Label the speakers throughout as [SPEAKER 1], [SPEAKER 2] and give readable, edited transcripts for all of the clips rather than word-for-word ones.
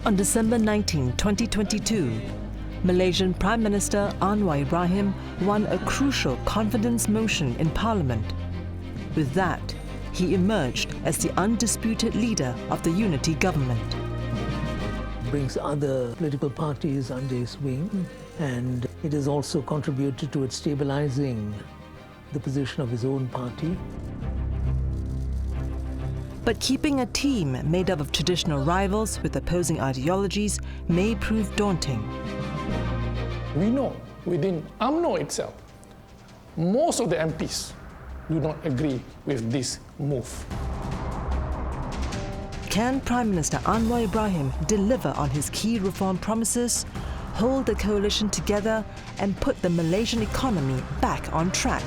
[SPEAKER 1] On December 19, 2022, Malaysian Prime Minister Anwar Ibrahim won a crucial confidence motion in Parliament. With that, he emerged as the undisputed leader of the unity government.
[SPEAKER 2] Brings other political parties under his wing, and it has also contributed to stabilizing the position of his own party.
[SPEAKER 1] But keeping a team made up of traditional rivals with opposing ideologies may prove daunting.
[SPEAKER 3] We know within UMNO itself, most of the MPs do not agree with this move.
[SPEAKER 1] Can Prime Minister Anwar Ibrahim deliver on his key reform promises, hold the coalition together and put the Malaysian economy back on track?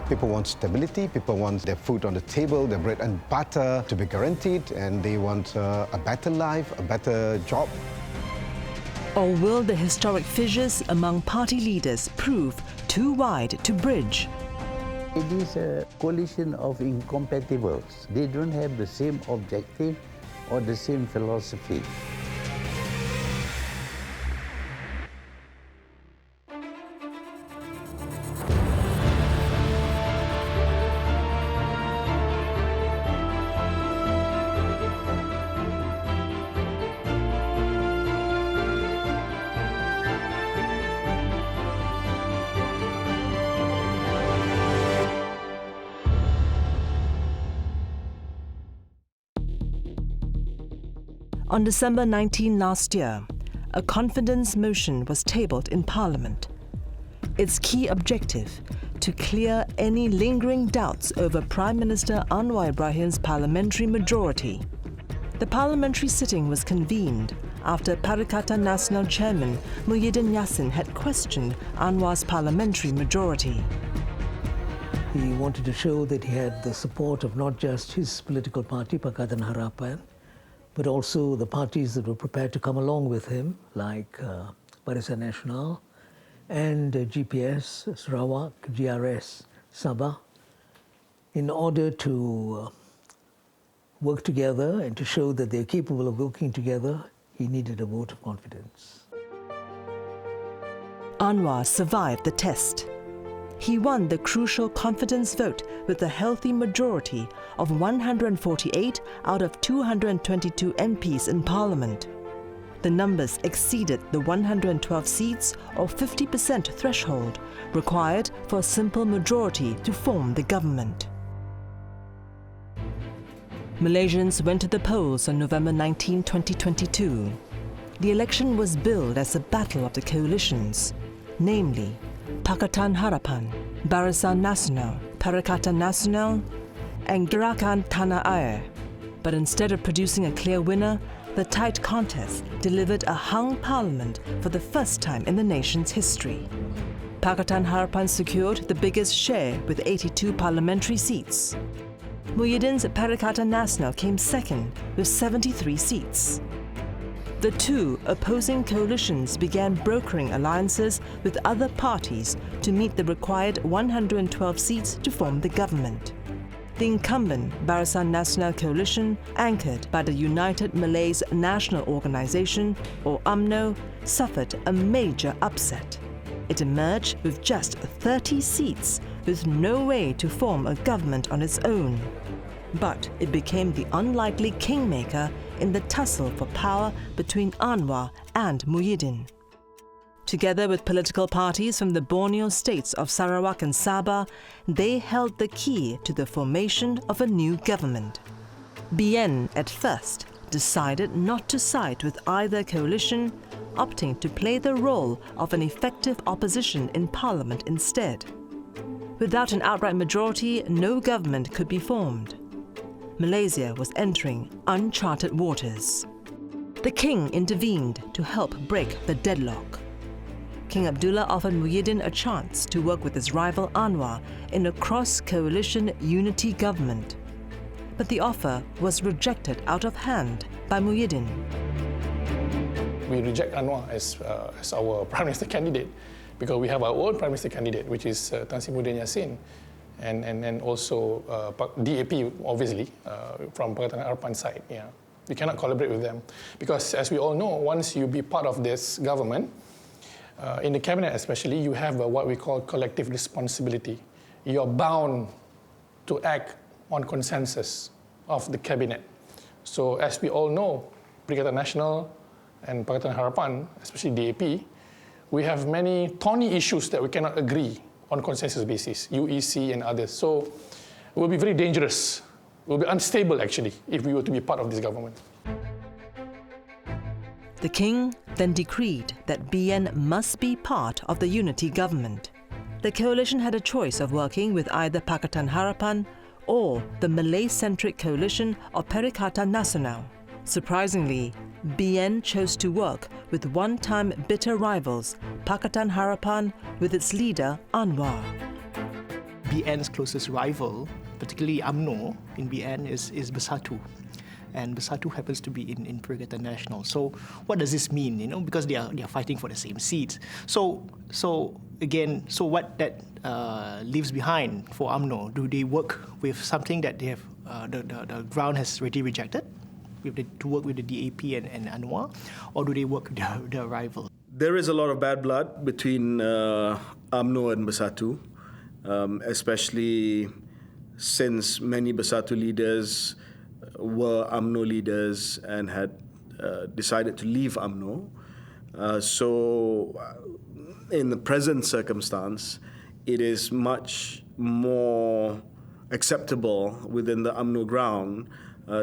[SPEAKER 4] People want stability, people want their food on the table, their bread and butter to be guaranteed, and they want a better life, a better job.
[SPEAKER 1] Or will the historic fissures among party leaders prove too wide to bridge?
[SPEAKER 5] It is a coalition of incompatibles. They don't have the same objective or the same philosophy.
[SPEAKER 1] On December 19 last year, a confidence motion was tabled in Parliament. Its key objective, to clear any lingering doubts over Prime Minister Anwar Ibrahim's parliamentary majority. The parliamentary sitting was convened after Perikatan Nasional Chairman Muhyiddin Yassin had questioned Anwar's parliamentary majority.
[SPEAKER 2] He wanted to show that he had the support of not just his political party, Pakatan Harapan, but also the parties that were prepared to come along with him, like Barisan Nasional and GPS, Sarawak, GRS, Sabah, in order to work together and to show that they're capable of working together. He needed a vote of confidence.
[SPEAKER 1] Anwar survived the test. He won the crucial confidence vote with a healthy majority of 148 out of 222 MPs in Parliament. The numbers exceeded the 112 seats or 50% threshold required for a simple majority to form the government. Malaysians went to the polls on November 19, 2022. The election was billed as a battle of the coalitions, namely Pakatan Harapan, Barisan Nasional, Perikatan Nasional, and Gerakan Tanah Air. But instead of producing a clear winner, the tight contest delivered a hung parliament for the first time in the nation's history. Pakatan Harapan secured the biggest share with 82 parliamentary seats. Muhyiddin's Perikatan Nasional came second with 73 seats. The two opposing coalitions began brokering alliances with other parties to meet the required 112 seats to form the government. The incumbent Barisan Nasional coalition, anchored by the United Malays National Organisation, or UMNO, suffered a major upset. It emerged with just 30 seats, with no way to form a government on its own. But it became the unlikely kingmaker in the tussle for power between Anwar and Muhyiddin. Together with political parties from the Borneo states of Sarawak and Sabah, they held the key to the formation of a new government. BN at first decided not to side with either coalition, opting to play the role of an effective opposition in Parliament instead. Without an outright majority, no government could be formed. Malaysia was entering uncharted waters. The king intervened to help break the deadlock. King Abdullah offered Muhyiddin a chance to work with his rival Anwar in a cross-coalition unity government. But the offer was rejected out of hand by Muhyiddin.
[SPEAKER 3] We reject Anwar as our Prime Minister candidate because we have our own Prime Minister candidate, which is Muhyiddin Yassin. And also DAP, obviously, from Pakatan Harapan side. Yeah. You cannot collaborate with them. Because as we all know, once you be part of this government, in the cabinet especially, you have what we call collective responsibility. You're bound to act on consensus of the cabinet. So as we all know, Perikatan Nasional and Pakatan Harapan, especially DAP, we have many thorny issues that we cannot agree on consensus basis, UEC and others. So it will be very dangerous. It will be unstable, actually, if we were to be part of this government.
[SPEAKER 1] The king then decreed that BN must be part of the unity government. The coalition had a choice of working with either Pakatan Harapan or the Malay-centric coalition of Perikatan Nasional. Surprisingly, BN chose to work with one-time bitter rivals, Pakatan Harapan, with its leader, Anwar.
[SPEAKER 6] BN's closest rival, particularly UMNO in BN, is Bersatu. And Bersatu happens to be in Perikatan Nasional. So what does this mean? Because they are fighting for the same seats. So what that leaves behind for UMNO? Do they work with something that they have the ground has already rejected, to work with the DAP and Anwar, or do they work with their rival?
[SPEAKER 7] There is a lot of bad blood between UMNO and Bersatu, especially since many Bersatu leaders were UMNO leaders and had decided to leave UMNO. So in the present circumstance, it is much more acceptable within the UMNO ground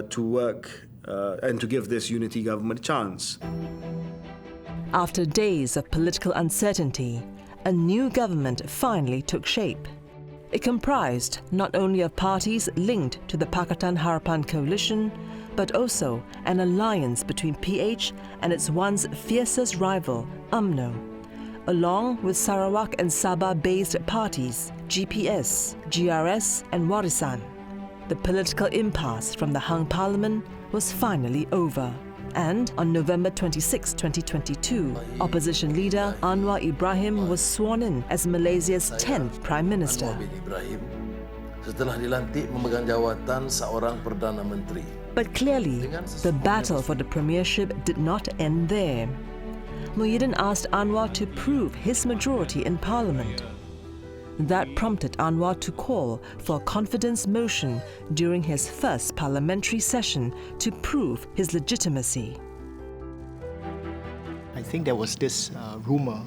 [SPEAKER 7] to work and to give this unity government a chance.
[SPEAKER 1] After days of political uncertainty, a new government finally took shape. It comprised not only of parties linked to the Pakatan Harapan coalition, but also an alliance between PH and its once fiercest rival, UMNO, along with Sarawak and Sabah-based parties, GPS, GRS and Warisan. The political impasse from the hung parliament was finally over. And on November 26, 2022, opposition leader Anwar Ibrahim was sworn in as Malaysia's 10th Prime Minister.
[SPEAKER 8] Muhyiddin Ibrahim setelah dilantik memegang jawatan seorang Perdana Menteri.
[SPEAKER 1] But clearly, the battle for the premiership did not end there. Muhyiddin asked Anwar to prove his majority in parliament. That prompted Anwar to call for a confidence motion during his first parliamentary session to prove his legitimacy.
[SPEAKER 6] I think there was this rumor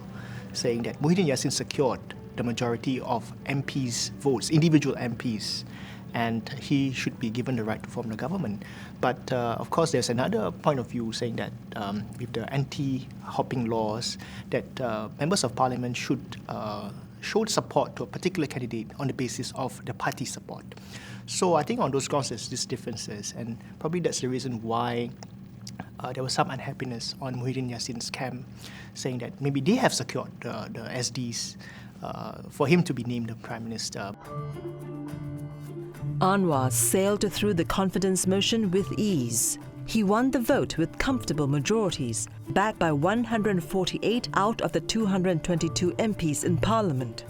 [SPEAKER 6] saying that Muhyiddin Yassin secured the majority of MPs' votes, individual MPs, and he should be given the right to form the government. But of course, there's another point of view saying that with the anti-hopping laws, that members of parliament should showed support to a particular candidate on the basis of the party support. So I think on those grounds there's these differences, and probably that's the reason why there was some unhappiness on Muhyiddin Yassin's camp, saying that maybe they have secured the SDs for him to be named the Prime Minister.
[SPEAKER 1] Anwar sailed through the confidence motion with ease. He won the vote with comfortable majorities, backed by 148 out of the 222 MPs in Parliament.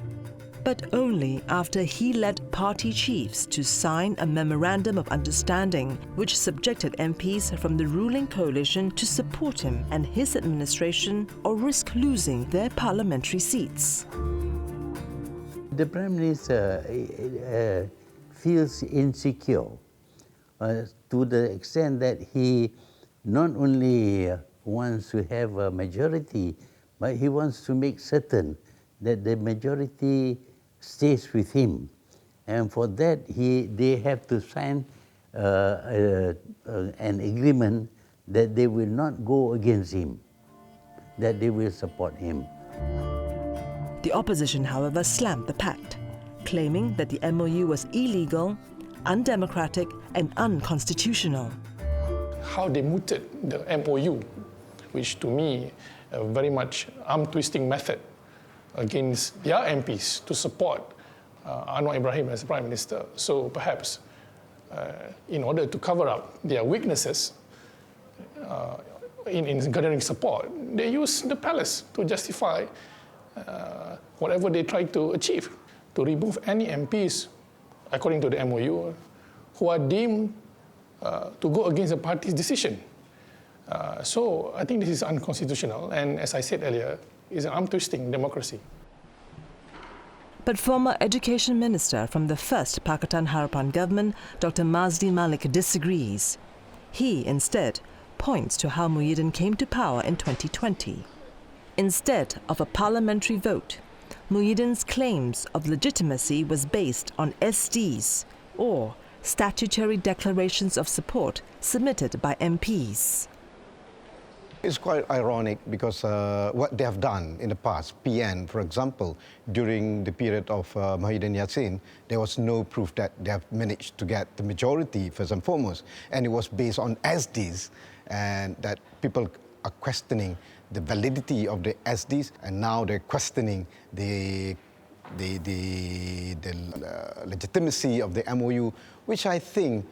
[SPEAKER 1] But only after he led party chiefs to sign a memorandum of understanding which subjected MPs from the ruling coalition to support him and his administration or risk losing their parliamentary seats.
[SPEAKER 5] The Prime Minister feels insecure to the extent that he not only wants to have a majority, but he wants to make certain that the majority stays with him. And for that, they have to sign an agreement that they will not go against him, that they will support him.
[SPEAKER 1] The opposition, however, slammed the pact, claiming that the MOU was illegal, undemocratic and unconstitutional.
[SPEAKER 3] How they mooted the MOU, which to me a very much arm-twisting method against their MPs to support Anwar Ibrahim as Prime Minister. So perhaps in order to cover up their weaknesses in gathering support, they use the palace to justify whatever they try to achieve, to remove any MPs, according to the MOU, who are deemed to go against the party's decision. So I think this is unconstitutional, and as I said earlier, is an arm twisting democracy.
[SPEAKER 1] But former Education Minister from the first Pakatan Harapan government, Dr. Mazdi Malik, disagrees. He instead points to how Muhyiddin came to power in 2020. Instead of a parliamentary vote, Muhyiddin's claims of legitimacy was based on SDs, or statutory declarations of support submitted by MPs.
[SPEAKER 4] It's quite ironic because what they have done in the past, PN, for example, during the period of Muhyiddin Yassin, there was no proof that they have managed to get the majority, first and foremost. And it was based on SDs, and that people are questioning the validity of the SDs, and now they're questioning the legitimacy of the MOU, which I think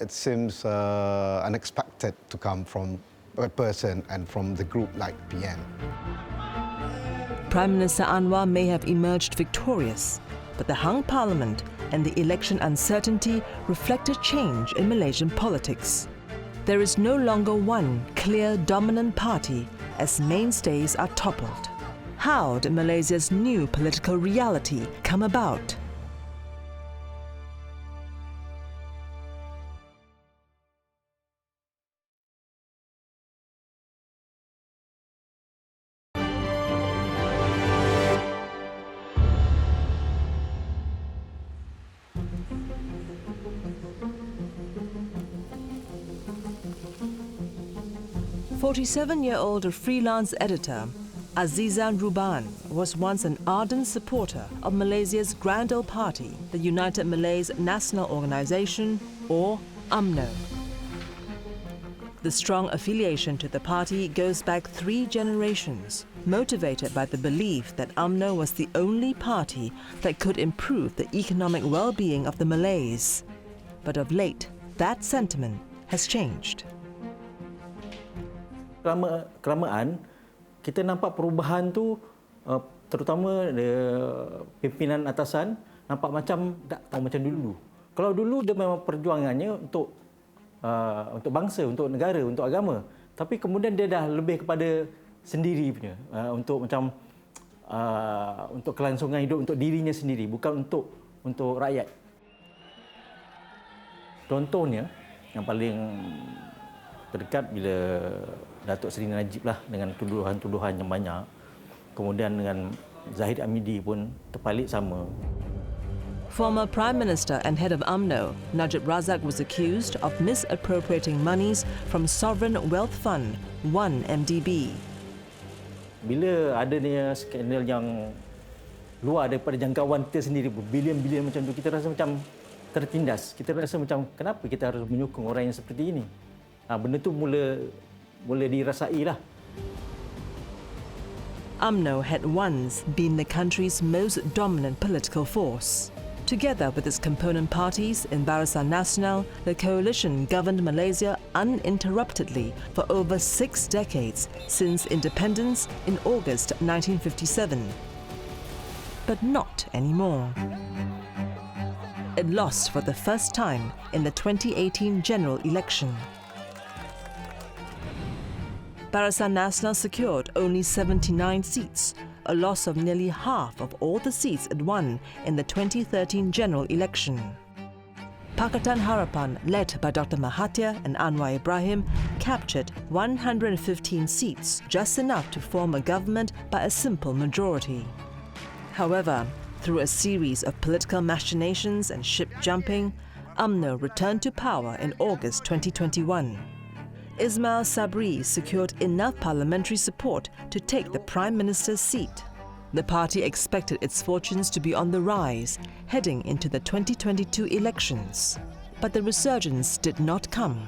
[SPEAKER 4] it seems unexpected to come from a person and from the group like PN.
[SPEAKER 1] Prime Minister Anwar may have emerged victorious, but the hung parliament and the election uncertainty reflect a change in Malaysian politics. There is no longer one clear dominant party as mainstays are toppled. How did Malaysia's new political reality come about? "47-year-old freelance editor Azizan Ruban was once an ardent supporter of Malaysia's grand old party, the United Malays National Organisation, or UMNO. The strong affiliation to the party goes back 3 generations, motivated by the belief that UMNO was the only party that could improve the economic well-being of the Malays. But of late, that sentiment has changed.
[SPEAKER 9] Kelamaan kita nampak perubahan tu terutama pimpinan atasan nampak macam tak tahu macam dulu. Kalau dulu dia memang perjuangannya untuk bangsa, untuk negara, untuk agama. Tapi kemudian dia dah lebih kepada sendiri punya, untuk macam untuk kelangsungan hidup untuk dirinya sendiri, bukan untuk rakyat. Contohnya yang paling terdekat bila Datuk Seri Najib lah dengan tuduhan-tuduhan yang banyak. Kemudian dengan Zahid Amidi pun terpalit sama.
[SPEAKER 1] Former Prime Minister and head of UMNO, Najib Razak, was accused of misappropriating monies from Sovereign Wealth Fund, 1MDB.
[SPEAKER 9] Bila adanya skandal yang luar daripada jangkauan kita sendiri, berbilion-bilion macam tu, kita rasa macam tertindas. Kita rasa macam kenapa kita harus menyokong orang yang seperti ini? Benda tu mula dirasai lah.
[SPEAKER 1] UMNO had once been the country's most dominant political force. Together with its component parties in Barisan Nasional, the coalition governed Malaysia uninterruptedly for over 6 decades since independence in August 1957. But not anymore. It lost for the first time in the 2018 general election. Barisan Nasional secured only 79 seats, a loss of nearly half of all the seats it won in the 2013 general election. Pakatan Harapan, led by Dr. Mahathir and Anwar Ibrahim, captured 115 seats, just enough to form a government by a simple majority. However, through a series of political machinations and ship-jumping, UMNO returned to power in August 2021. Ismail Sabri secured enough parliamentary support to take the Prime Minister's seat. The party expected its fortunes to be on the rise, heading into the 2022 elections. But the resurgence did not come.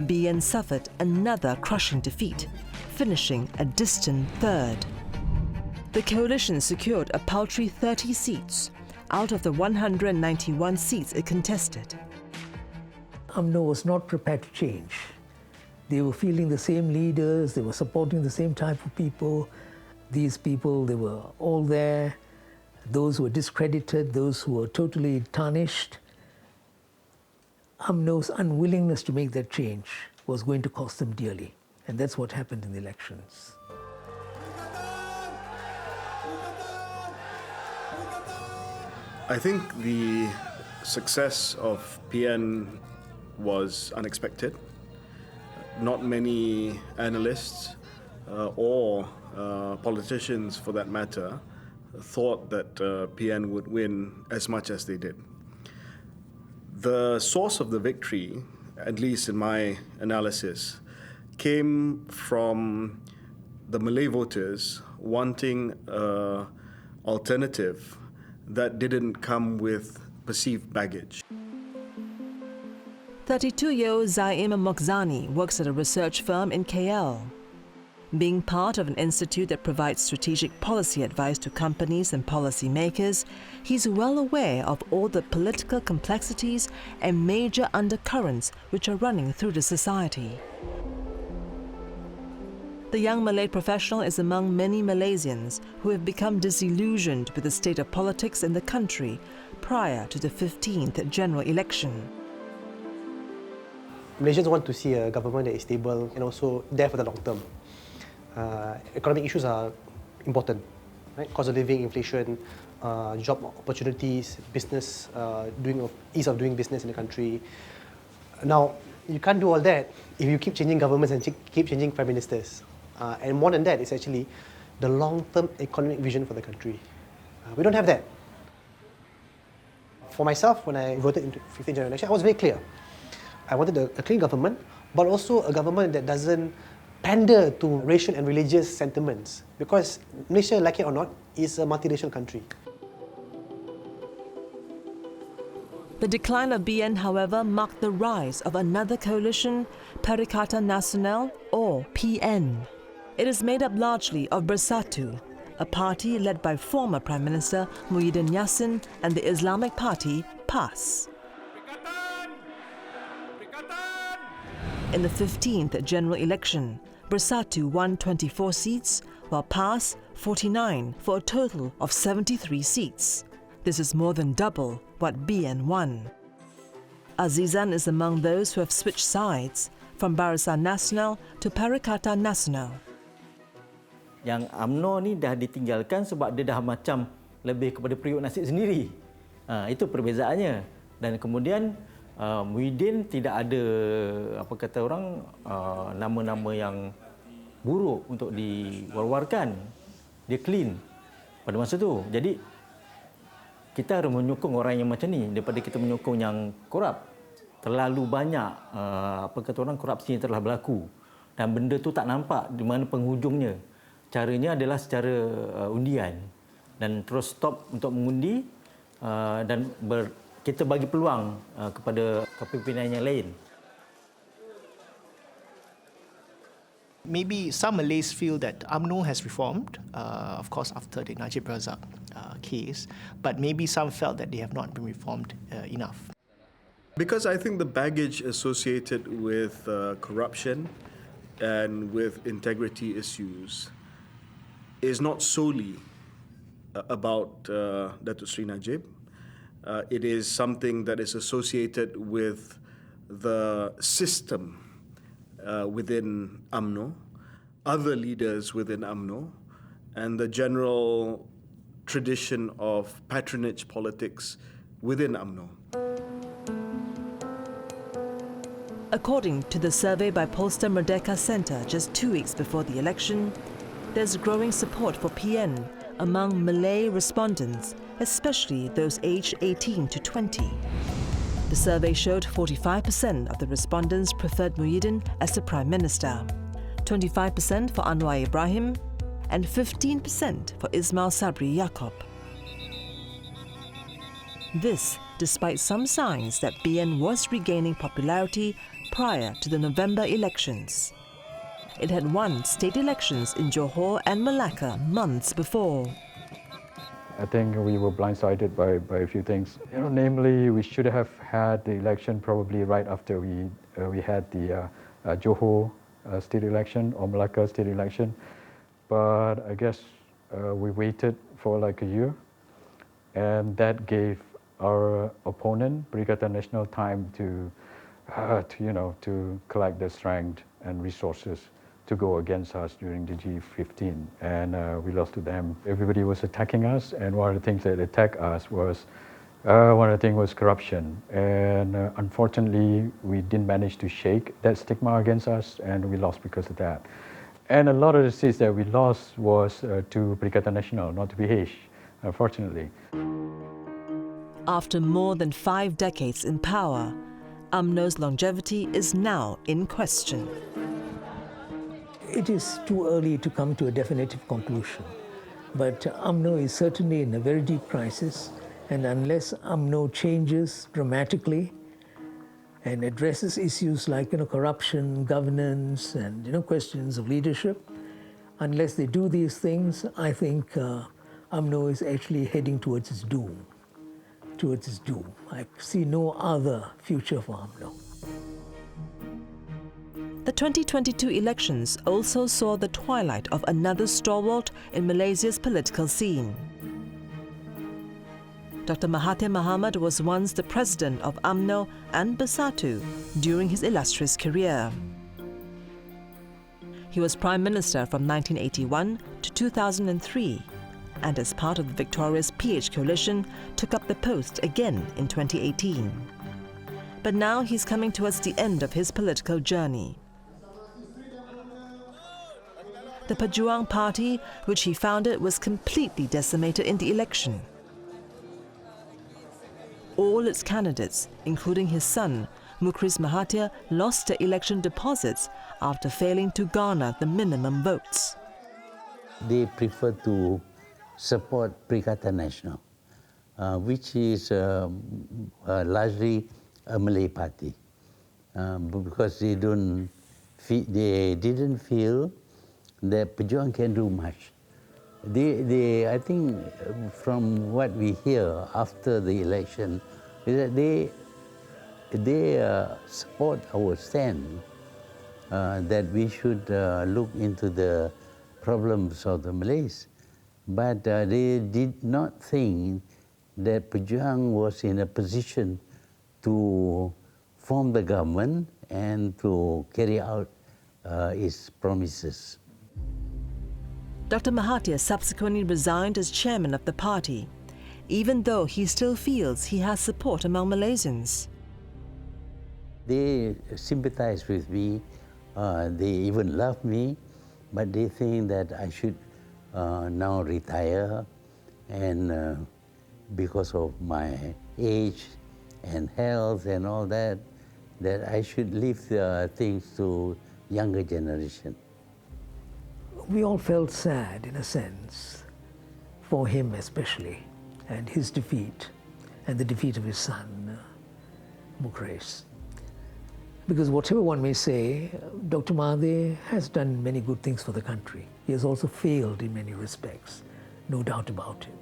[SPEAKER 1] BN suffered another crushing defeat, finishing a distant third. The coalition secured a paltry 30 seats out of the 191 seats it contested.
[SPEAKER 2] UMNO was not prepared to change. They were feeling the same leaders, they were supporting the same type of people. These people, they were all there. Those who were discredited, those who were totally tarnished. UMNO's unwillingness to make that change was going to cost them dearly. And that's what happened in the elections.
[SPEAKER 7] I think the success of PN was unexpected. Not many analysts or politicians, for that matter, thought that PN would win as much as they did. The source of the victory, at least in my analysis, came from the Malay voters wanting an alternative that didn't come with perceived baggage.
[SPEAKER 1] 32-year-old Zaim Mokhzani works at a research firm in KL. Being part of an institute that provides strategic policy advice to companies and policymakers, he's well aware of all the political complexities and major undercurrents which are running through the society. The young Malay professional is among many Malaysians who have become disillusioned with the state of politics in the country prior to the 15th general election.
[SPEAKER 10] Malaysians want to see a government that is stable and also there for the long term. Economic issues are important, right? Cost of living, inflation, job opportunities, business, ease of doing business in the country. Now, you can't do all that if you keep changing governments and keep changing prime ministers. And more than that, it's actually the long-term economic vision for the country. We don't have that. For myself, when I voted in the 15th general election, I was very clear. I wanted a clean government, but also a government that doesn't pander to racial and religious sentiments. Because Malaysia, like it or not, is a multiracial country.
[SPEAKER 1] The decline of BN, however, marked the rise of another coalition, Perikatan Nasional, or PN. It is made up largely of Bersatu, a party led by former Prime Minister Muhyiddin Yassin, and the Islamic party PAS. In the 15th general election, Bersatu won 24 seats, while PAS 49, for a total of 73 seats. This is more than double what BN won. Azizan is among those who have switched sides, from Barisan Nasional to Perikatan Nasional.
[SPEAKER 9] Yang UMNO ni dah ditinggalkan sebab dia dah macam lebih kepada periuk nasib sendiri. Itu perbezaannya. Dan kemudian Muhyiddin tidak ada, apa kata orang, nama-nama yang buruk untuk diwar-warkan. Dia clean pada masa tu. Jadi kita harus menyokong orang yang macam ni daripada kita menyokong yang korup. Terlalu banyak apa kata orang, korupsi yang telah berlaku dan benda tu tak nampak di mana penghujungnya. Caranya adalah secara undian dan terus stop untuk mengundi dan kita bagi peluang kepada kepimpinan yang lain.
[SPEAKER 6] Maybe some Malays feel that UMNO has reformed, of course after the Najib Razak case, but maybe some felt that they have not been reformed enough.
[SPEAKER 7] Because I think the baggage associated with corruption and with integrity issues is not solely about Datuk Sri Najib. It is something that is associated with the system within UMNO, other leaders within UMNO, and the general tradition of patronage politics within UMNO.
[SPEAKER 1] According to the survey by Pollster Merdeka Centre just 2 weeks before the election, there's growing support for PN among Malay respondents, especially those aged 18 to 20. The survey showed 45% of the respondents preferred Muhyiddin as the Prime Minister, 25% for Anwar Ibrahim, and 15% for Ismail Sabri Yaakob. This despite some signs that BN was regaining popularity prior to the November elections. It had won state elections in Johor and Malacca months before.
[SPEAKER 11] I think we were blindsided by a few things. Namely, we should have had the election probably right after we had the Johor state election or Malacca state election. But I guess we waited for like a year, and that gave our opponent, Perikatan Nasional, time to to collect the strength and resources to go against us during the G15, and we lost to them. Everybody was attacking us, and one of the things that attacked us was corruption, and unfortunately we didn't manage to shake that stigma against us, and we lost because of that. And a lot of the seats that we lost was to Perikatan Nasional, not to PH, unfortunately.
[SPEAKER 1] After more than 5 decades in power, UMNO's longevity is now in question.
[SPEAKER 2] It is too early to come to a definitive conclusion, but UMNO is certainly in a very deep crisis, and unless UMNO changes dramatically and addresses issues like corruption, governance, and questions of leadership, unless they do these things, I think UMNO is actually heading towards its doom. I see no other future for UMNO.
[SPEAKER 1] The 2022 elections also saw the twilight of another stalwart in Malaysia's political scene. Dr. Mahathir Mohamad was once the president of UMNO and Bersatu during his illustrious career. He was Prime Minister from 1981 to 2003, and as part of the victorious PH coalition, took up the post again in 2018. But now he's coming towards the end of his political journey. The Pejuang Party, which he founded, was completely decimated in the election. All its candidates, including his son, Mukhriz Mahathir, lost their election deposits after failing to garner the minimum votes.
[SPEAKER 5] They prefer to support Perikatan Nasional, which is largely a Malay party, because they didn't feel that Pejuang can do much. I think from what we hear after the election, is that they support our stand that we should look into the problems of the Malays. But they did not think that Pejuang was in a position to form the government and to carry out its promises.
[SPEAKER 1] Dr. Mahathir subsequently resigned as chairman of the party, even though he still feels he has support among Malaysians.
[SPEAKER 5] They sympathize with me, they even love me, but they think that I should now retire, and because of my age and health and all that, that I should leave things to younger generation.
[SPEAKER 2] We all felt sad, in a sense, for him especially, and his defeat, and the defeat of his son, Mukhriz. Because whatever one may say, Dr. Mahathir has done many good things for the country. He has also failed in many respects, no doubt about it.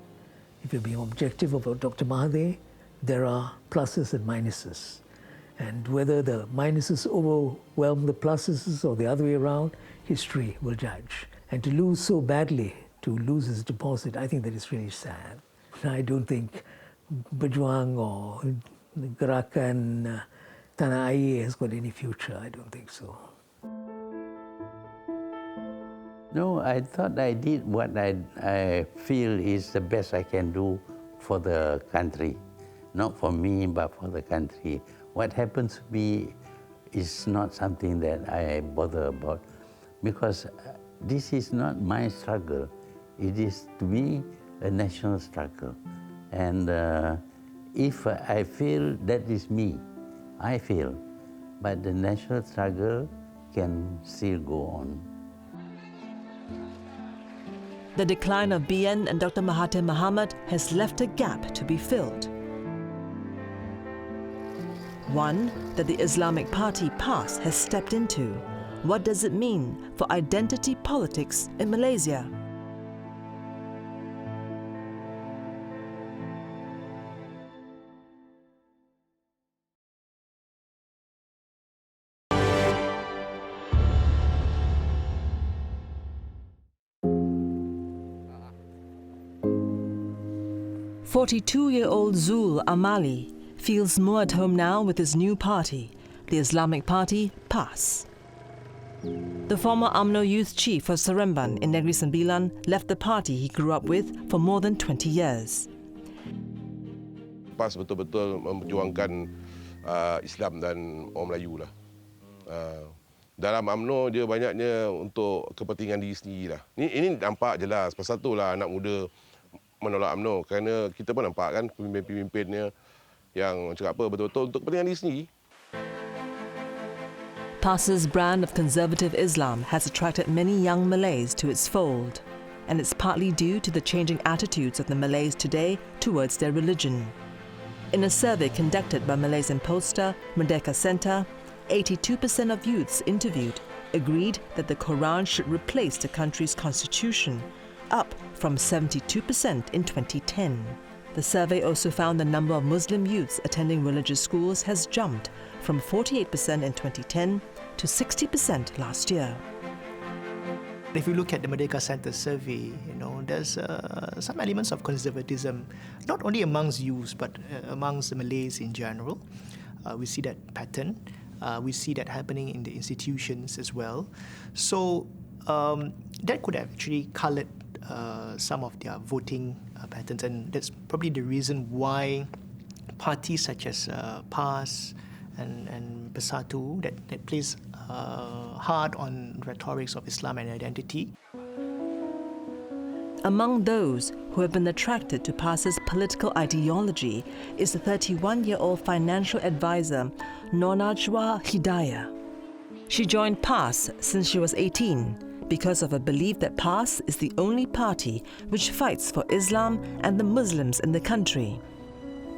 [SPEAKER 2] If you're being objective about Dr. Mahathir, there are pluses and minuses. And whether the minuses overwhelm the pluses or the other way around, history will judge. And to lose so badly, to lose his deposit, I think that is really sad. I don't think Pejuang or Gerakan Tanah Air has got any future. I don't think so.
[SPEAKER 5] No, I thought I did what I feel is the best I can do for the country. Not for me, but for the country. What happens to me is not something that I bother about, because this is not my struggle. It is, to me, a national struggle. And if I feel that is me, I feel. But the national struggle can still go on.
[SPEAKER 1] The decline of BN and Dr. Mahathir Mohamad has left a gap to be filled. One that the Islamic Party PAS has stepped into. What does it mean for identity politics in Malaysia? "42-year-old Zul Amali feels more at home now with his new party, the Islamic party PAS. The former UMNO youth chief of Seremban in Negeri Sembilan left the party he grew up with for more than 20 years.
[SPEAKER 12] PAS betul-betul memperjuangkan Islam dan orang Melayu lah. Dalam UMNO dia banyaknya untuk kepentingan diri sendiri lah. Ini nampak jelas, pasal itulah anak muda menolak UMNO kerana kita pun nampak kan pemimpin-pemimpinnya yang cakap apa betul-betul untuk kepentingan diri sendiri.
[SPEAKER 1] PAS's brand of conservative Islam has attracted many young Malays to its fold, and it's partly due to the changing attitudes of the Malays today towards their religion. In a survey conducted by Malaysian pollster Merdeka Centre, 82% of youths interviewed agreed that the Quran should replace the country's constitution, up from 72% in 2010. The survey also found the number of Muslim youths attending religious schools has jumped from 48% in 2010 to 60% last year.
[SPEAKER 6] If you look at the Merdeka Centre survey, there's some elements of conservatism, not only amongst youths but amongst the Malays in general. We see that pattern. We see that happening in the institutions as well. So that could have actually coloured some of their voting patterns, and that's probably the reason why parties such as PAS and Bersatu that plays hard on rhetorics of Islam and identity.
[SPEAKER 1] Among those who have been attracted to PAS's political ideology is the 31-year-old financial advisor Nonajwa Hidayah. She joined PAS since she was 18 because of a belief that PAS is the only party which fights for Islam and the Muslims in the country.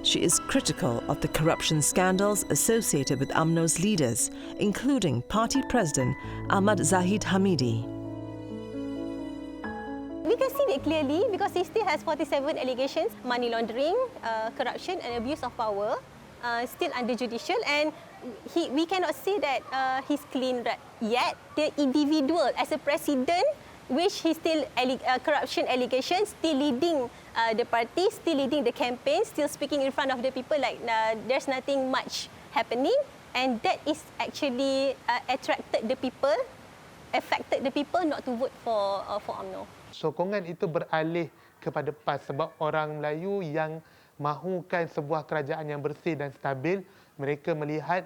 [SPEAKER 1] She is critical of the corruption scandals associated with UMNO's leaders, including party president Ahmad Zahid Hamidi.
[SPEAKER 13] We can see it clearly because he still has 47 allegations, money laundering, corruption and abuse of power, still under judicial, and we cannot say that he's clean yet. The individual as a president, which he still corruption allegations, still leading the party, still leading the campaign, still speaking in front of the people like there's nothing much happening, and that is actually affected the people not to vote for UMNO.
[SPEAKER 14] Sokongan itu beralih kepada PAS sebab orang Melayu yang mahukan sebuah kerajaan yang bersih dan stabil, mereka melihat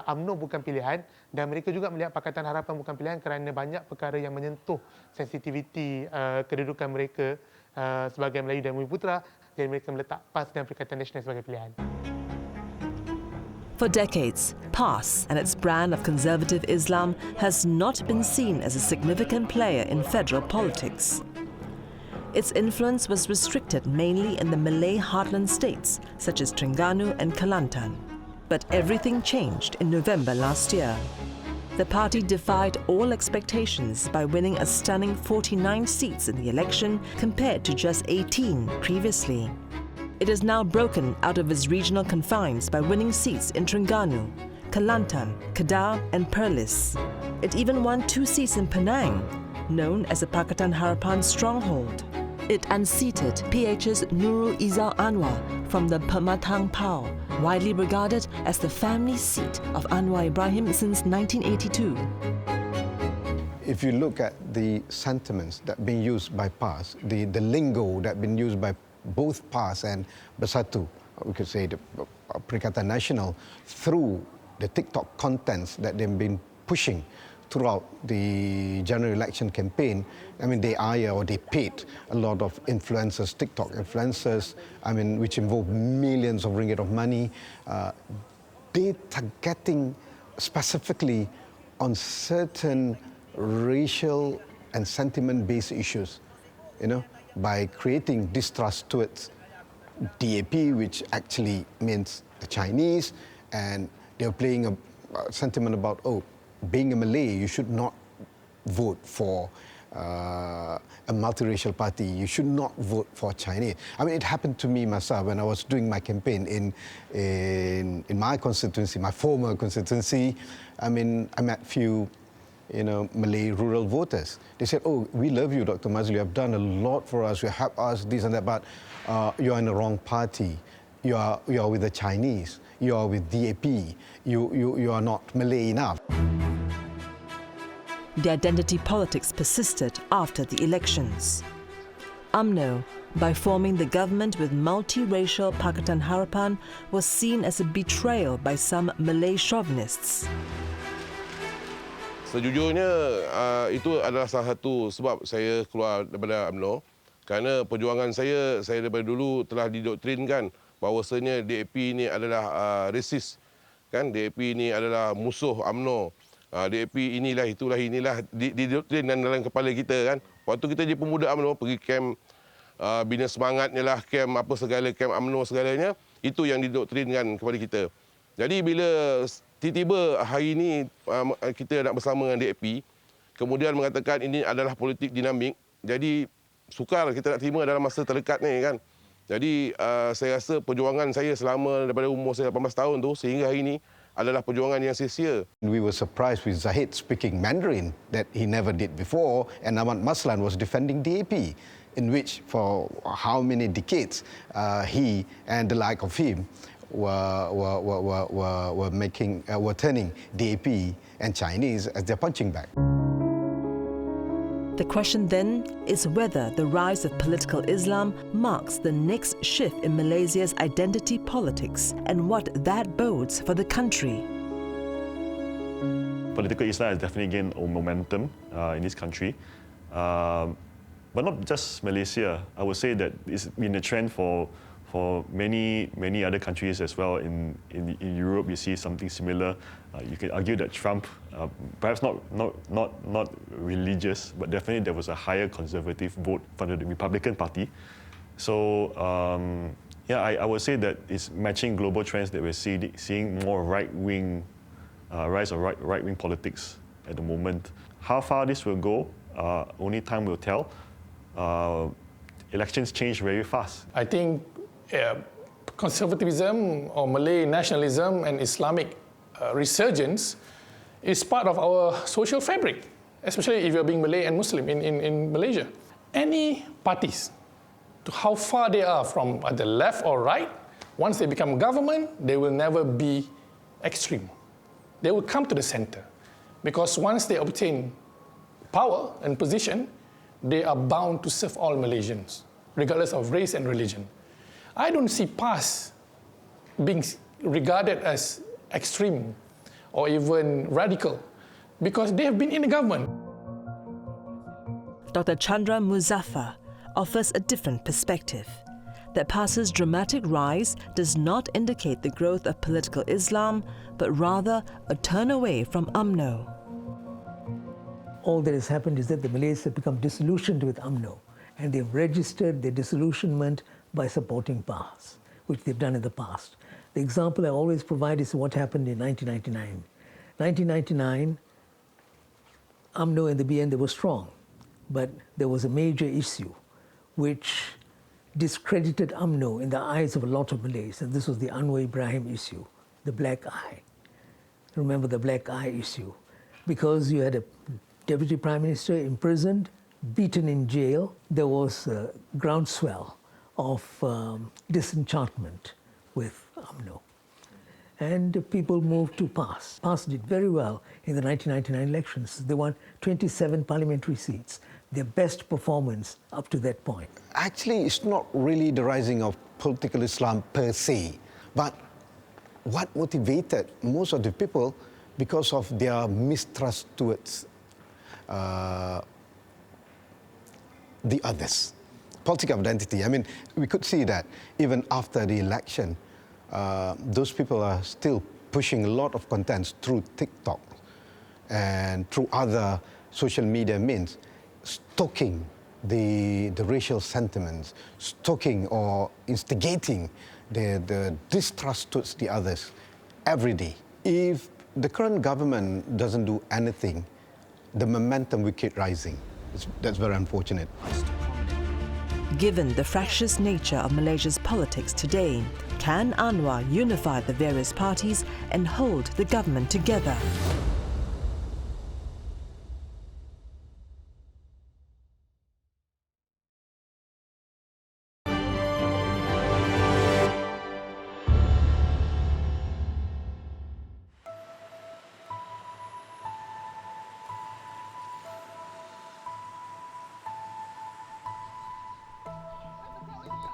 [SPEAKER 14] UMNO bukan pilihan, dan mereka juga melihat Pakatan Harapan bukan pilihan kerana banyak perkara yang menyentuh sensitiviti kedudukan mereka sebagai Melayu dan Bumiputera, jadi mereka meletak PAS dan Perikatan Nasional sebagai pilihan.
[SPEAKER 1] For decades, PAS and its brand of conservative Islam has not been seen as a significant player in federal politics. Its influence was restricted mainly in the Malay heartland states such as Terengganu and Kelantan. But everything changed in November last year. The party defied all expectations by winning a stunning 49 seats in the election compared to just 18 previously. It is now broken out of its regional confines by winning seats in Terengganu, Kelantan, Kedah and Perlis. It even won 2 seats in Penang, known as the Pakatan Harapan stronghold. It unseated PH's Nurul Izzah Anwar from the Pematang Pau, widely regarded as the family seat of Anwar Ibrahim since 1982.
[SPEAKER 4] If you look at the sentiments that being used by PAS, the lingo that been used by both PAS and Bersatu, we could say the Perikatan Nasional, through the TikTok contents that they've been pushing throughout the general election campaign, they hire or they paid a lot of influencers, TikTok influencers, which involve millions of ringgit of money. They targeting specifically on certain racial and sentiment-based issues, by creating distrust towards DAP, which actually means the Chinese, and they're playing a sentiment about, being a Malay, you should not vote for a multiracial party. You should not vote for Chinese. It happened to me myself when I was doing my campaign in my constituency, my former constituency. I met few, Malay rural voters. They said, we love you, Dr. Mazli. You have done a lot for us. You helped us, this and that, but you're in the wrong party. you are with the Chinese, you are with DAP, you are not Malay enough.
[SPEAKER 1] The identity politics persisted after the elections. UMNO, by forming the government with multiracial Pakatan Harapan, was seen as a betrayal by some Malay chauvinists.
[SPEAKER 12] Sejujurnya, itu adalah salah satu sebab saya keluar daripada UMNO. Kerana perjuangan saya daripada dulu telah didoktrinkan bahawasanya DAP ini adalah resis. Kan? DAP ini adalah musuh UMNO. DAP inilah didoktrinkan dalam kepala kita. Kan? Waktu kita jadi pemuda UMNO, pergi kem bina semangatnya lah, kem apa segala, kem UMNO segalanya, itu yang didoktrinkan kepada kita. Jadi bila tiba-tiba hari ini kita nak bersama dengan DAP, kemudian mengatakan ini adalah politik dinamik, jadi sukar kita nak terima dalam masa terdekat ni kan. Jadi saya rasa perjuangan saya selama daripada umur saya 18 tahun tu sehingga hari ini adalah perjuangan yang sia-sia.
[SPEAKER 4] We were surprised with Zahid speaking Mandarin that he never did before, and Ahmad Maslan was defending DAP, in which for how many decades he and the like of him were turning DAP and Chinese as their punching bag.
[SPEAKER 1] The question then is whether the rise of political Islam marks the next shift in Malaysia's identity politics and what that bodes for the country.
[SPEAKER 15] Political Islam has definitely gained momentum in this country, but not just Malaysia. I would say that it's been a trend for many other countries as well. In Europe, you see something similar. You can argue that Trump, perhaps not religious, but definitely there was a higher conservative vote from the Republican Party. So yeah, I would say that it's matching global trends that we're seeing more right-wing, rise of right-wing politics at the moment. How far this will go, only time will tell. Elections change very fast.
[SPEAKER 3] I think conservatism or Malay nationalism and Islamic resurgence is part of our social fabric, especially if you're being Malay and Muslim in Malaysia. Any parties, to how far they are from the left or right, once they become government, they will never be extreme. They will come to the center. Because once they obtain power and position, they are bound to serve all Malaysians, regardless of race and religion. I don't see PAS being regarded as extreme or even radical because they have been in the government.
[SPEAKER 1] Dr. Chandra Muzaffar offers a different perspective, that PAS's dramatic rise does not indicate the growth of political Islam, but rather a turn away from UMNO.
[SPEAKER 2] All that has happened is that the Malays have become disillusioned with UMNO, and they've registered their disillusionment by supporting PAS, which they've done in the past. The example I always provide is what happened in 1999. 1999, UMNO and the BN, they were strong, but there was a major issue which discredited UMNO in the eyes of a lot of Malays, and this was the Anwar Ibrahim issue, the black eye. Remember the black eye issue? Because you had a Deputy Prime Minister imprisoned, beaten in jail, there was a groundswell of disenchantment with UMNO. And people moved to PAS. PAS did very well in the 1999 elections. They won 27 parliamentary seats, their best performance up to that point.
[SPEAKER 4] Actually, it's not really the rising of political Islam per se, but what motivated most of the people because of their mistrust towards the others. Political identity. I mean, we could see that even after the election, those people are still pushing a lot of contents through TikTok and through other social media means, stoking the racial sentiments, stoking or instigating the distrust towards the others every day. If the current government doesn't do anything, the momentum will keep rising. That's very unfortunate.
[SPEAKER 1] Given the fractious nature of Malaysia's politics today, can Anwar unify the various parties and hold the government together?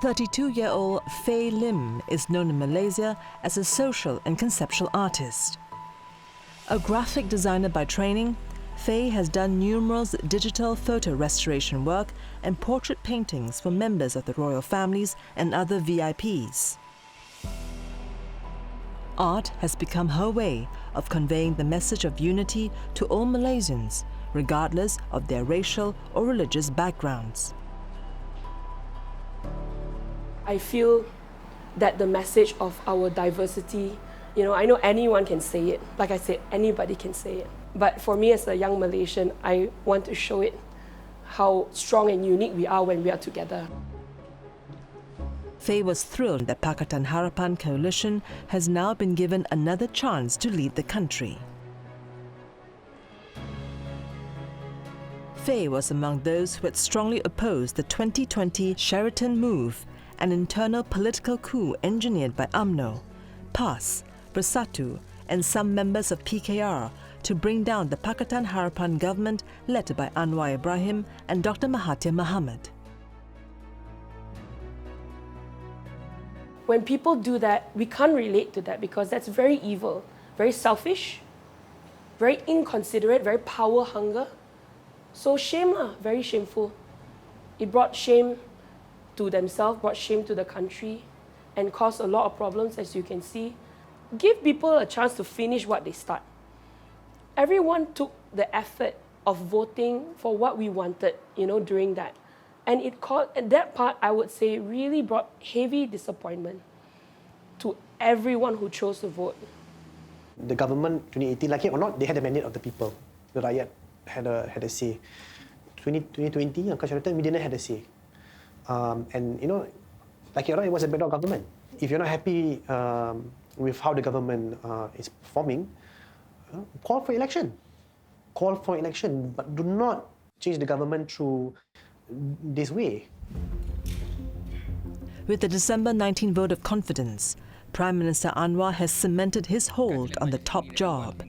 [SPEAKER 1] 32-year-old Fei Lim is known in Malaysia as a social and conceptual artist. A graphic designer by training, Fei has done numerous digital photo restoration work and portrait paintings for members of the royal families and other VIPs. Art has become her way of conveying the message of unity to all Malaysians, regardless of their racial or religious backgrounds.
[SPEAKER 16] I feel that the message of our diversity, I know anyone can say it. Like I said, anybody can say it. But for me as a young Malaysian, I want to show it how strong and unique we are when we are together.
[SPEAKER 1] Fei was thrilled that Pakatan Harapan coalition has now been given another chance to lead the country. Fei was among those who had strongly opposed the 2020 Sheraton move, an internal political coup engineered by UMNO, PAS, Bersatu, and some members of PKR to bring down the Pakatan Harapan government led by Anwar Ibrahim and Dr. Mahathir Mohamad.
[SPEAKER 16] When people do that, we can't relate to that because that's very evil, very selfish, very inconsiderate, very power hunger. So shame, very shameful. It brought shame to themselves, brought shame to the country, and caused a lot of problems, as you can see. Give people a chance to finish what they start. Everyone took the effort of voting for what we wanted, during that. And that part, I would say, really brought heavy disappointment to everyone who chose to vote.
[SPEAKER 10] The government, 2018, like it or not, they had a mandate of the people. The rakyat had a say. 2020, Uncle Sheraton, we didn't have a say. And, like it or not, it was a bedrock government. If you're not happy with how the government is performing, call for election. Call for election, but do not change the government through this way.
[SPEAKER 1] With the December 19 vote of confidence, Prime Minister Anwar has cemented his hold on the top job.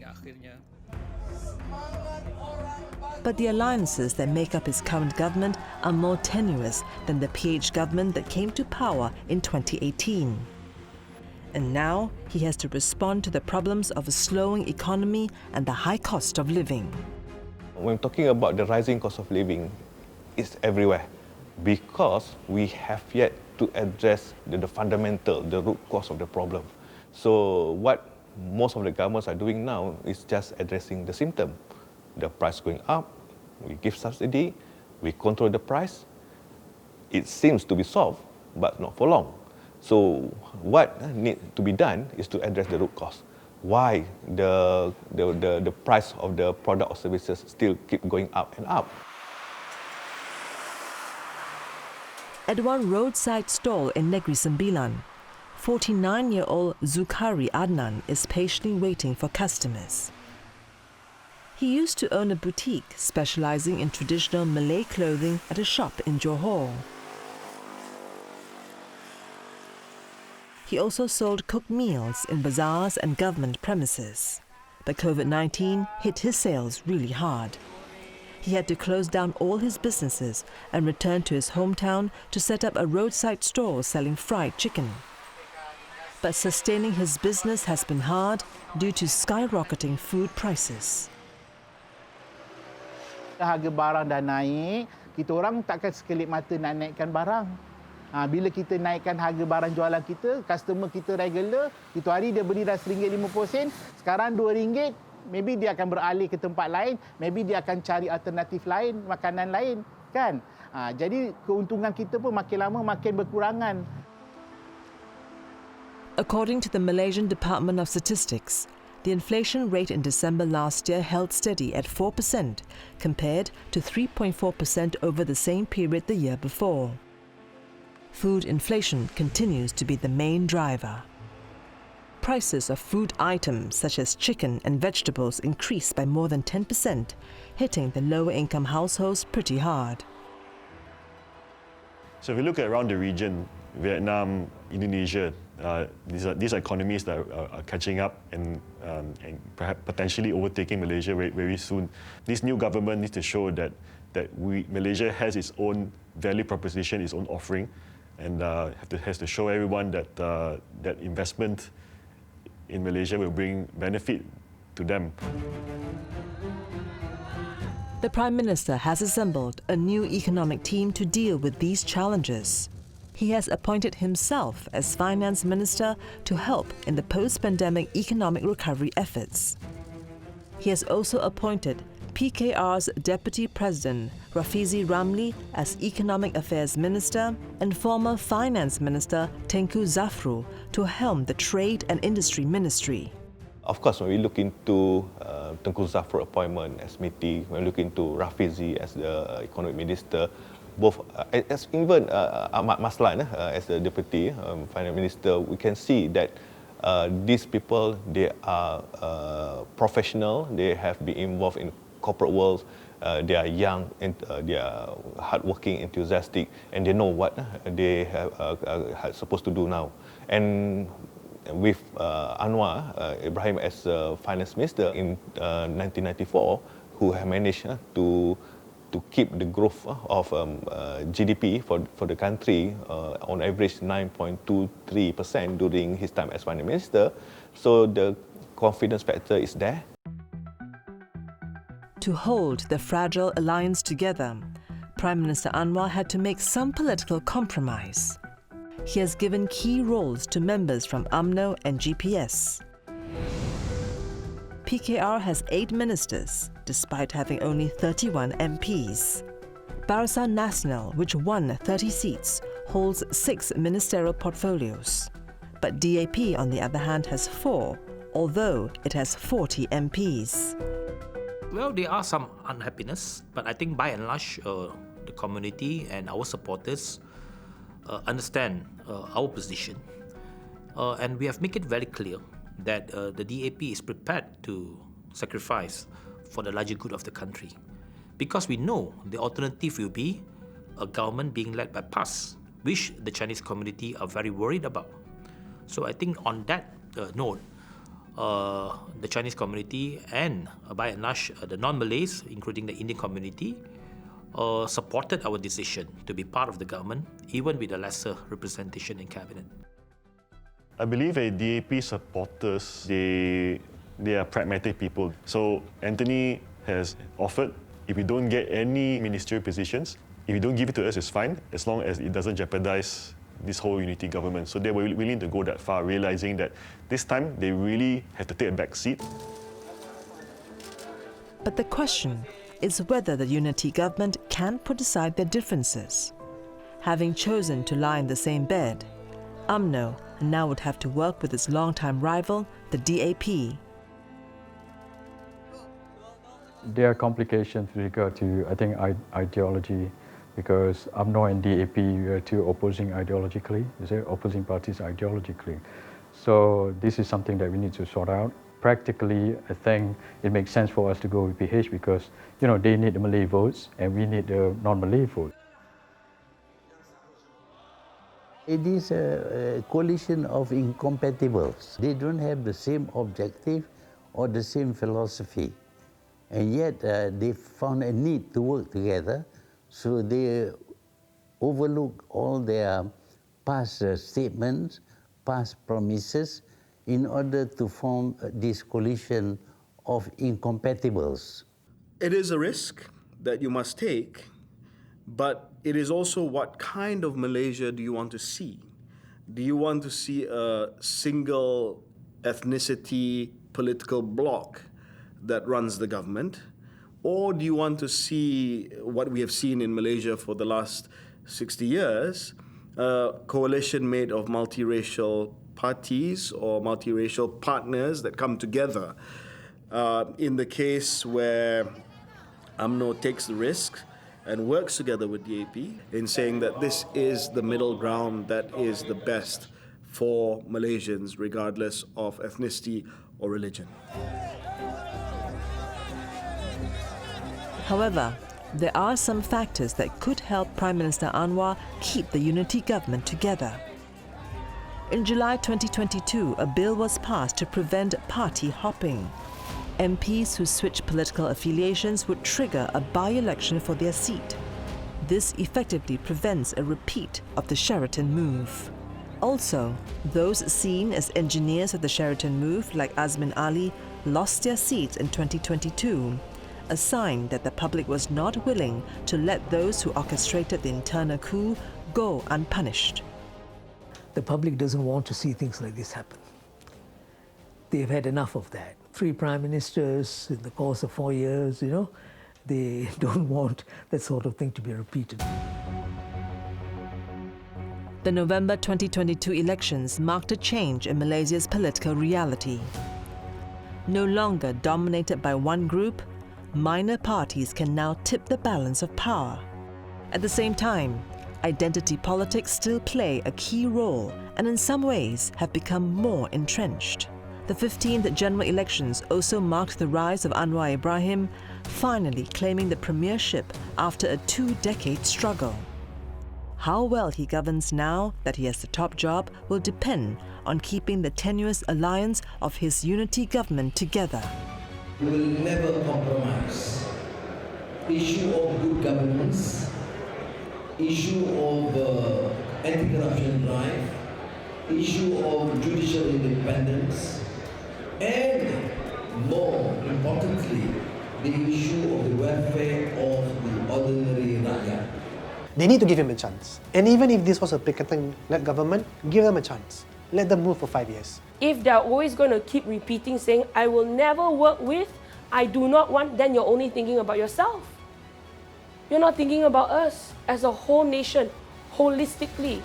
[SPEAKER 1] But the alliances that make up his current government are more tenuous than the PH government that came to power in 2018. And now he has to respond to the problems of a slowing economy and the high cost of living.
[SPEAKER 17] When talking about the rising cost of living, it's everywhere because we have yet to address the fundamental, the root cause of the problem. So what most of the governments are doing now is just addressing the symptom. The price going up, we give subsidy, we control the price. It seems to be solved, but not for long. So what needs to be done is to address the root cause. Why the price of the product or services still keep going up and up.
[SPEAKER 1] At one roadside stall in Negeri Sembilan, 49-year-old Zukhari Adnan is patiently waiting for customers. He used to own a boutique specializing in traditional Malay clothing at a shop in Johor. He also sold cooked meals in bazaars and government premises. But COVID-19 hit his sales really hard. He had to close down all his businesses and return to his hometown to set up a roadside store selling fried chicken. But sustaining his business has been hard due to skyrocketing food prices.
[SPEAKER 18] Harga barang dah naik, kita orang takkan sekelip mata nak naikkan barang. Bila kita naikkan harga barang jualan kita, customer kita regular, itu hari dia beli dah RM1.50, sekarang RM2, maybe dia akan beralih ke tempat lain, maybe dia akan cari alternatif lain, makanan lain, kan? Jadi keuntungan kita pun makin lama makin berkurangan.
[SPEAKER 1] According to the Malaysian Department of Statistics, the inflation rate in December last year held steady at 4% compared to 3.4% over the same period the year before. Food inflation continues to be the main driver. Prices of food items such as chicken and vegetables increased by more than 10%, hitting the lower-income households pretty hard.
[SPEAKER 15] So if we look at around the region, Vietnam, Indonesia, these are economies that are catching up and perhaps potentially overtaking Malaysia very soon. This new government needs to show that Malaysia has its own value proposition, its own offering, and has to show everyone that that investment in Malaysia will bring benefit to them.
[SPEAKER 1] The Prime Minister has assembled a new economic team to deal with these challenges. He has appointed himself as Finance Minister to help in the post-pandemic economic recovery efforts. He has also appointed PKR's Deputy President Rafizi Ramli as Economic Affairs Minister and former Finance Minister Tengku Zafrul to helm the Trade and Industry Ministry.
[SPEAKER 17] Of course, when we look into Tengku Zafrul appointment as MITI, when we look into Rafizi as the Economic Minister, both as even Ahmad Maslan as the Deputy Finance Minister, we can see that these people, they are professional, they have been involved in corporate world, they are young, and they are hardworking, enthusiastic, and they know what they are supposed to do now. And with Anwar Ibrahim as Finance Minister in 1994, who have managed to keep the growth of GDP for the country on average 9.23% during his time as Finance Minister. So the confidence factor is there.
[SPEAKER 1] To hold the fragile alliance together, Prime Minister Anwar had to make some political compromise. He has given key roles to members from UMNO and GPS. PKR has 8 ministers, despite having only 31 MPs. Barisan Nasional, which won 30 seats, holds 6 ministerial portfolios. But DAP, on the other hand, has 4, although it has 40 MPs.
[SPEAKER 19] Well, there are some unhappiness, but I think by and large, the community and our supporters understand our position. And we have made it very clear that the DAP is prepared to sacrifice for the larger good of the country. Because we know the alternative will be a government being led by PAS, which the Chinese community are very worried about. So I think on that note, the Chinese community and by and large the non-Malays, including the Indian community, supported our decision to be part of the government, even with a lesser representation in cabinet.
[SPEAKER 15] I believe DAP supporters, they are pragmatic people. So Anthony has offered, if we don't get any ministerial positions, if you don't give it to us, it's fine, as long as it doesn't jeopardize this whole unity government. So they were willing to go that far, realizing that this time they really have to take a back seat.
[SPEAKER 1] But the question is whether the unity government can put aside their differences. Having chosen to lie in the same bed, UMNO now would have to work with its longtime rival, the DAP.
[SPEAKER 11] There are complications with regard to, I think, ideology, because UMNO and DAP are two opposing ideologically, opposing parties ideologically. So this is something that we need to sort out. Practically, I think it makes sense for us to go with PH because, they need the Malay votes and we need the non-Malay votes.
[SPEAKER 5] It is a coalition of incompatibles. They don't have the same objective or the same philosophy. And yet they found a need to work together, so they overlook all their past statements, past promises, in order to form this coalition of incompatibles.
[SPEAKER 7] It is a risk that you must take, but it is also what kind of Malaysia do you want to see? Do you want to see a single ethnicity political bloc that runs the government? Or do you want to see what we have seen in Malaysia for the last 60 years, a coalition made of multiracial parties or multiracial partners that come together? In the case where UMNO takes the risk and works together with DAP in saying that this is the middle ground that is the best for Malaysians, regardless of ethnicity or religion.
[SPEAKER 1] However, there are some factors that could help Prime Minister Anwar keep the unity government together. In July 2022, a bill was passed to prevent party hopping. MPs who switch political affiliations would trigger a by-election for their seat. This effectively prevents a repeat of the Sheraton move. Also, those seen as engineers of the Sheraton move, like Azmin Ali, lost their seats in 2022, a sign that the public was not willing to let those who orchestrated the internal coup go unpunished.
[SPEAKER 2] The public doesn't want to see things like this happen. They've had enough of that. 3 prime ministers in the course of 4 years, they don't want that sort of thing to be repeated.
[SPEAKER 1] The November 2022 elections marked a change in Malaysia's political reality. No longer dominated by one group, minor parties can now tip the balance of power. At the same time, identity politics still play a key role and in some ways have become more entrenched. The 15th general elections also marked the rise of Anwar Ibrahim, finally claiming the premiership after a 2-decade struggle. How well he governs now that he has the top job will depend on keeping the tenuous alliance of his unity government together.
[SPEAKER 20] We will never compromise. Issue of good governance, issue of anti-corruption drive, issue of judicial independence, and more importantly, the issue of the welfare of the ordinary rakyat.
[SPEAKER 10] They need to give him a chance. And even if this was a Perikatan-led government, give them a chance. Let them move for 5 years.
[SPEAKER 16] If they're always going to keep repeating saying, I will never work with, I do not want, then you're only thinking about yourself. You're not thinking about us as a whole nation, holistically.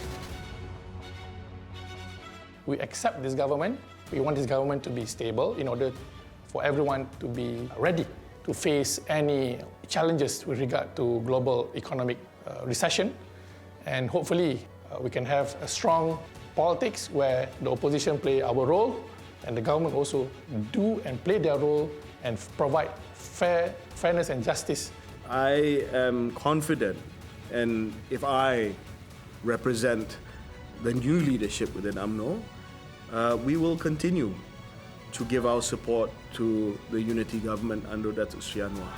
[SPEAKER 3] We accept this government. We want this government to be stable in order for everyone to be ready to face any challenges with regard to global economic recession. And hopefully we can have a strong politics where the opposition play our role and the government also do and play their role and provide fairness and justice.
[SPEAKER 7] I am confident, and if I represent the new leadership within UMNO, we will continue to give our support to the unity government under Datuk Sri Anwar.